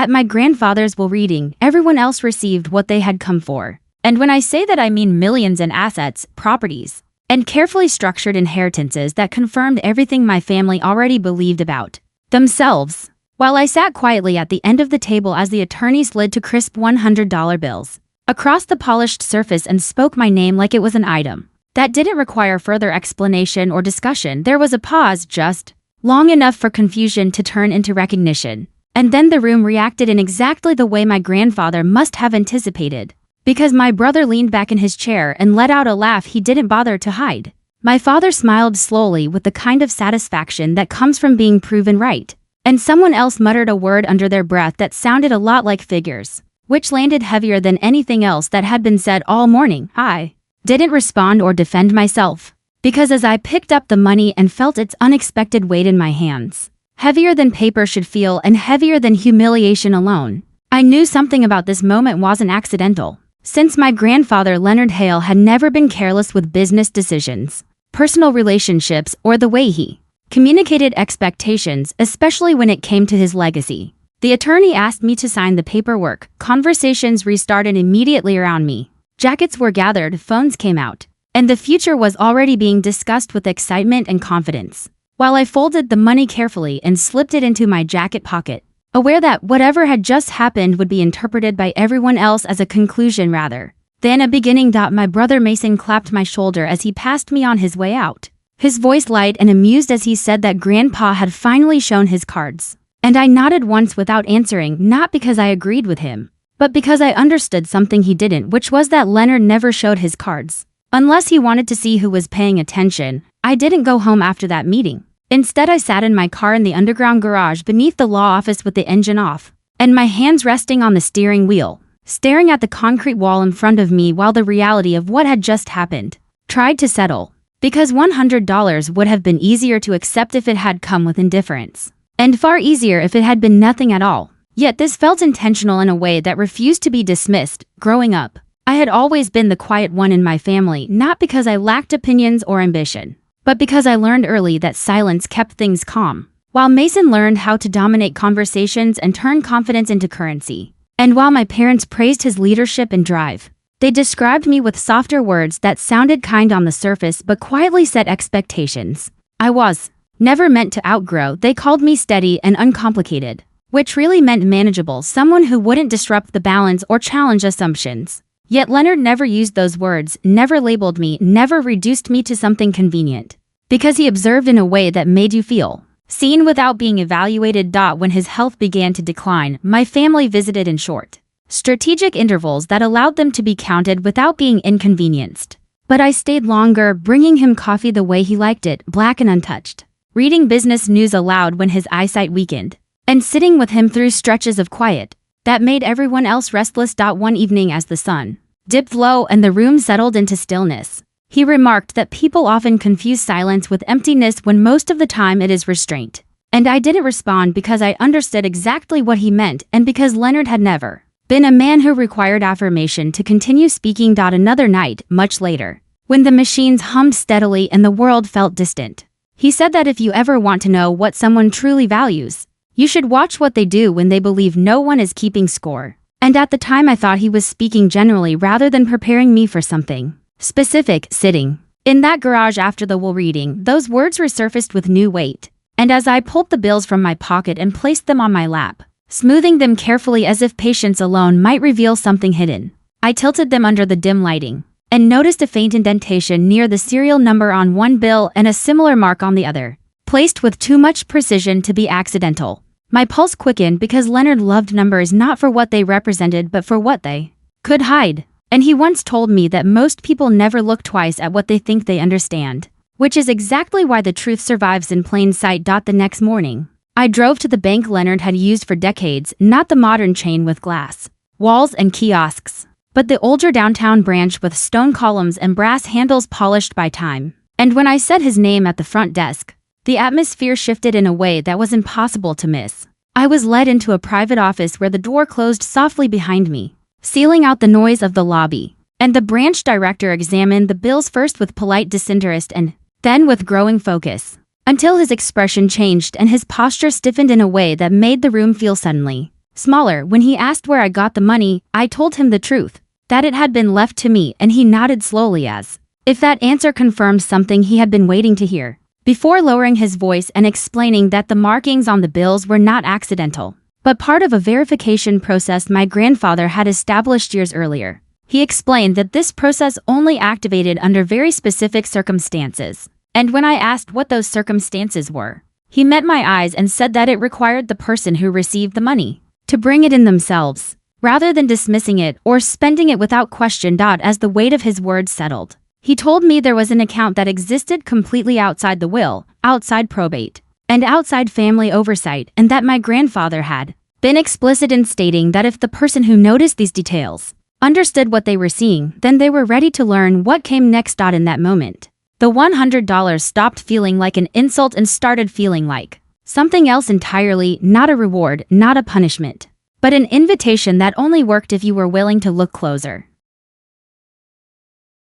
At my grandfather's will reading, everyone else received what they had come for. And when I say that, I mean millions in assets, properties, and carefully structured inheritances that confirmed everything my family already believed about themselves. While I sat quietly at the end of the table as the attorney slid to crisp $100 bills across the polished surface and spoke my name like it was an item that didn't require further explanation or discussion, there was a pause just long enough for confusion to turn into recognition. And then the room reacted in exactly the way my grandfather must have anticipated. Because my brother leaned back in his chair and let out a laugh he didn't bother to hide. My father smiled slowly with the kind of satisfaction that comes from being proven right. And someone else muttered a word under their breath that sounded a lot like figures, which landed heavier than anything else that had been said all morning. I didn't respond or defend myself, because as I picked up the money and felt its unexpected weight in my hands, heavier than paper should feel and heavier than humiliation alone, I knew something about this moment wasn't accidental. Since my grandfather Leonard Hale had never been careless with business decisions, personal relationships, or the way he communicated expectations, especially when it came to his legacy. The attorney asked me to sign the paperwork. Conversations restarted immediately around me. Jackets were gathered, phones came out, and the future was already being discussed with excitement and confidence. While I folded the money carefully and slipped it into my jacket pocket, aware that whatever had just happened would be interpreted by everyone else as a conclusion rather than a beginning. My brother Mason clapped my shoulder as he passed me on his way out, his voice light and amused as he said that Grandpa had finally shown his cards. And I nodded once without answering, not because I agreed with him, but because I understood something he didn't, which was that Leonard never showed his cards unless he wanted to see who was paying attention. I didn't go home after that meeting. Instead, I sat in my car in the underground garage beneath the law office with the engine off, and my hands resting on the steering wheel, staring at the concrete wall in front of me while the reality of what had just happened tried to settle. Because $100 would have been easier to accept if it had come with indifference, and far easier if it had been nothing at all. Yet this felt intentional in a way that refused to be dismissed. Growing up, I had always been the quiet one in my family, not because I lacked opinions or ambition, but because I learned early that silence kept things calm. While Mason learned how to dominate conversations and turn confidence into currency, and while my parents praised his leadership and drive, they described me with softer words that sounded kind on the surface but quietly set expectations I was never meant to outgrow. They called me steady and uncomplicated, which really meant manageable, someone who wouldn't disrupt the balance or challenge assumptions. Yet Leonard never used those words, never labeled me, never reduced me to something convenient. Because he observed in a way that made you feel seen without being evaluated. When his health began to decline, my family visited in short, strategic intervals that allowed them to be counted without being inconvenienced. But I stayed longer, bringing him coffee the way he liked it, black and untouched, reading business news aloud when his eyesight weakened, and sitting with him through stretches of quiet that made everyone else restless. One evening, as the sun dipped low and the room settled into stillness, he remarked that people often confuse silence with emptiness when most of the time it is restraint. And I didn't respond because I understood exactly what he meant, and because Leonard had never been a man who required affirmation to continue speaking. Another night, much later, when the machines hummed steadily and the world felt distant, he said that if you ever want to know what someone truly values, you should watch what they do when they believe no one is keeping score. And at the time I thought he was speaking generally rather than preparing me for something specific. Sitting in that garage after the will reading, those words resurfaced with new weight. And as I pulled the bills from my pocket and placed them on my lap, smoothing them carefully as if patience alone might reveal something hidden, I tilted them under the dim lighting and noticed a faint indentation near the serial number on one bill and a similar mark on the other, placed with too much precision to be accidental. My pulse quickened because Leonard loved numbers not for what they represented but for what they could hide. And he once told me that most people never look twice at what they think they understand, which is exactly why the truth survives in plain sight. The next morning, I drove to the bank Leonard had used for decades, not the modern chain with glass walls and kiosks, but the older downtown branch with stone columns and brass handles polished by time. And when I said his name at the front desk, the atmosphere shifted in a way that was impossible to miss. I was led into a private office where the door closed softly behind me, sealing out the noise of the lobby. And the branch director examined the bills first with polite disinterest and then with growing focus, until his expression changed and his posture stiffened in a way that made the room feel suddenly smaller. When he asked where I got the money, I told him the truth, that it had been left to me, and he nodded slowly as if that answer confirmed something he had been waiting to hear, before lowering his voice and explaining that the markings on the bills were not accidental, but part of a verification process my grandfather had established years earlier. He explained that this process only activated under very specific circumstances, and when I asked what those circumstances were, he met my eyes and said that it required the person who received the money to bring it in themselves, rather than dismissing it or spending it without question. As the weight of his words settled, he told me there was an account that existed completely outside the will, outside probate, and outside family oversight, and that my grandfather had been explicit in stating that if the person who noticed these details understood what they were seeing, then they were ready to learn what came next. In that moment, the $100 stopped feeling like an insult and started feeling like something else entirely, not a reward, not a punishment, but an invitation that only worked if you were willing to look closer.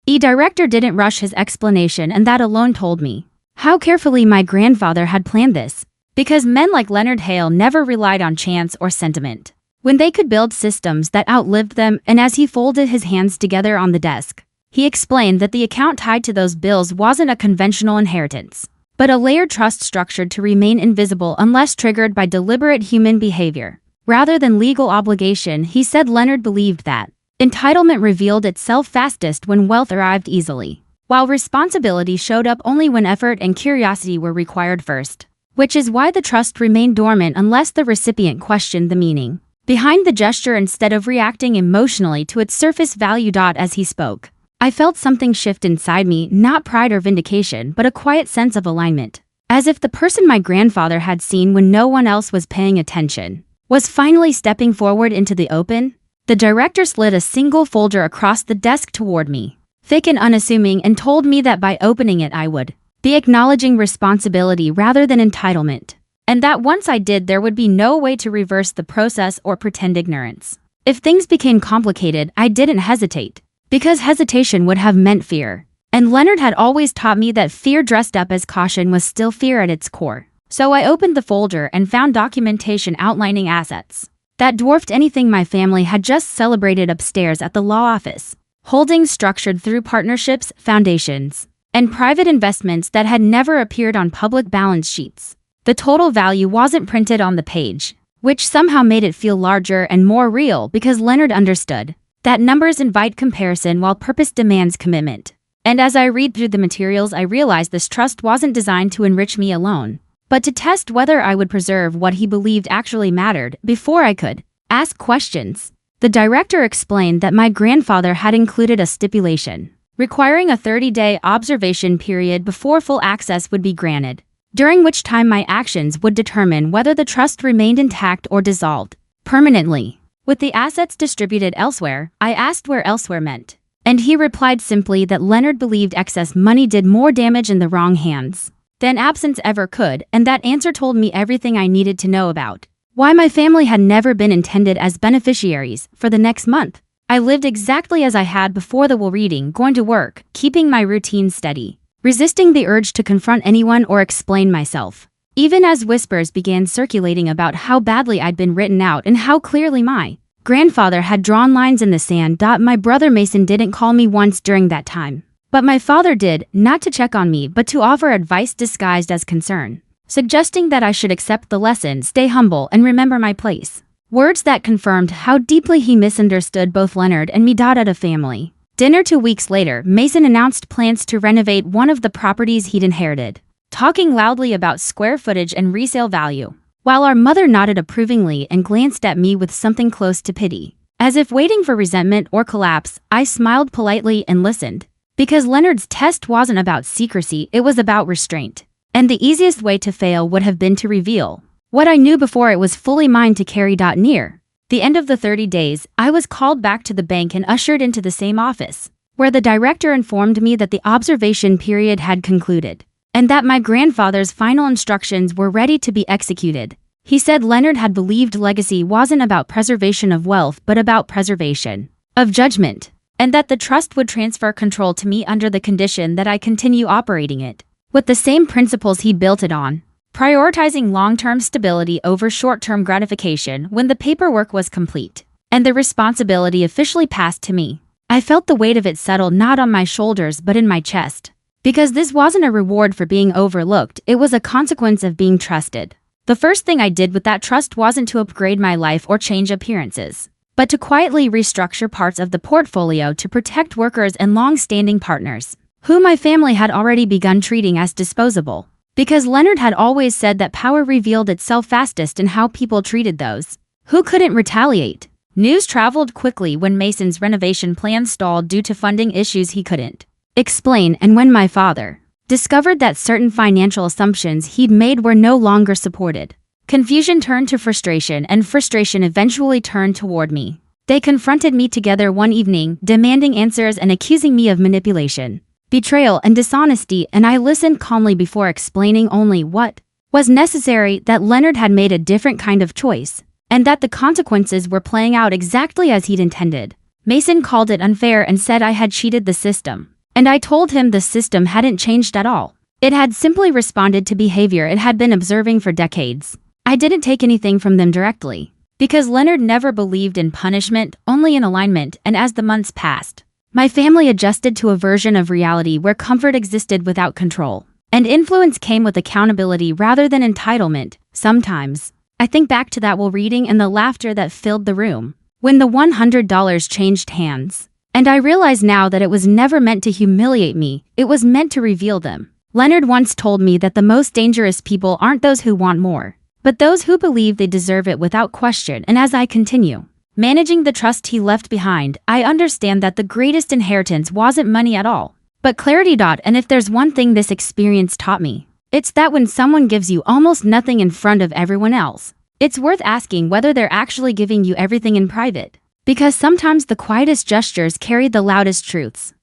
The director didn't rush his explanation, and that alone told me how carefully my grandfather had planned this, because men like Leonard Hale never relied on chance or sentiment when they could build systems that outlived them. And as he folded his hands together on the desk, he explained that the account tied to those bills wasn't a conventional inheritance, but a layered trust structured to remain invisible unless triggered by deliberate human behavior, rather than legal obligation. He said Leonard believed that entitlement revealed itself fastest when wealth arrived easily, while responsibility showed up only when effort and curiosity were required first, which is why the trust remained dormant unless the recipient questioned the meaning behind the gesture instead of reacting emotionally to its surface value. As he spoke, I felt something shift inside me, not pride or vindication, but a quiet sense of alignment, as if the person my grandfather had seen when no one else was paying attention was finally stepping forward into the open. The director slid a single folder across the desk toward me, thick and unassuming, and told me that by opening it I would be acknowledging responsibility rather than entitlement, and that once I did there would be no way to reverse the process or pretend ignorance. If things became complicated, I didn't hesitate, because hesitation would have meant fear, and Leonard had always taught me that fear dressed up as caution was still fear at its core. So I opened the folder and found documentation outlining assets that dwarfed anything my family had just celebrated upstairs at the law office, holdings structured through partnerships, foundations, and private investments that had never appeared on public balance sheets. The total value wasn't printed on the page, which somehow made it feel larger and more real, because Leonard understood that numbers invite comparison while purpose demands commitment. And as I read through the materials, I realized this trust wasn't designed to enrich me alone, but to test whether I would preserve what he believed actually mattered before I could ask questions. The director explained that my grandfather had included a stipulation requiring a 30-day observation period before full access would be granted, during which time my actions would determine whether the trust remained intact or dissolved permanently. With the assets distributed elsewhere, I asked where elsewhere meant, and he replied simply that Leonard believed excess money did more damage in the wrong hands than absence ever could, and that answer told me everything I needed to know about why my family had never been intended as beneficiaries. For the next month, I lived exactly as I had before the will, reading, going to work, keeping my routine steady, resisting the urge to confront anyone or explain myself, even as whispers began circulating about how badly I'd been written out and how clearly my grandfather had drawn lines in the sand. My brother Mason didn't call me once during that time, but my father did, not to check on me but to offer advice disguised as concern, suggesting that I should accept the lesson, stay humble, and remember my place. Words that confirmed how deeply he misunderstood both Leonard and me. At a family dinner 2 weeks later, Mason announced plans to renovate one of the properties he'd inherited, talking loudly about square footage and resale value, while our mother nodded approvingly and glanced at me with something close to pity. As if waiting for resentment or collapse, I smiled politely and listened, because Leonard's test wasn't about secrecy, it was about restraint. And the easiest way to fail would have been to reveal what I knew before it was fully mine to carry. Near the end of the 30 days, I was called back to the bank and ushered into the same office, where the director informed me that the observation period had concluded, and that my grandfather's final instructions were ready to be executed. He said Leonard had believed legacy wasn't about preservation of wealth but about preservation of judgment, and that the trust would transfer control to me under the condition that I continue operating it with the same principles he built it on. prioritizing long-term stability over short-term gratification when the paperwork was complete, and the responsibility officially passed to me. I felt the weight of it settle not on my shoulders but in my chest. Because this wasn't a reward for being overlooked, it was a consequence of being trusted. The first thing I did with that trust wasn't to upgrade my life or change appearances, but to quietly restructure parts of the portfolio to protect workers and long-standing partners, who my family had already begun treating as disposable. Because Leonard had always said that power revealed itself fastest in how people treated those who couldn't retaliate. News traveled quickly when Mason's renovation plan stalled due to funding issues he couldn't explain, and when my father discovered that certain financial assumptions he'd made were no longer supported. Confusion turned to frustration, and frustration eventually turned toward me. They confronted me together one evening, demanding answers and accusing me of manipulation, betrayal, and dishonesty, and I listened calmly before explaining only what was necessary: that Leonard had made a different kind of choice, and that the consequences were playing out exactly as he'd intended. Mason called it unfair and said I had cheated the system, and I told him the system hadn't changed at all. It had simply responded to behavior it had been observing for decades. I didn't take anything from them directly, because Leonard never believed in punishment, only in alignment, and as the months passed, my family adjusted to a version of reality where comfort existed without control, and influence came with accountability rather than entitlement. Sometimes I think back to that while reading and the laughter that filled the room when the $100 changed hands. And I realize now that it was never meant to humiliate me, it was meant to reveal them. Leonard once told me that the most dangerous people aren't those who want more, but those who believe they deserve it without question. And as I continue managing the trust he left behind, I understand that the greatest inheritance wasn't money at all, but clarity. And if there's one thing this experience taught me, it's that when someone gives you almost nothing in front of everyone else, it's worth asking whether they're actually giving you everything in private. Because sometimes the quietest gestures carry the loudest truths.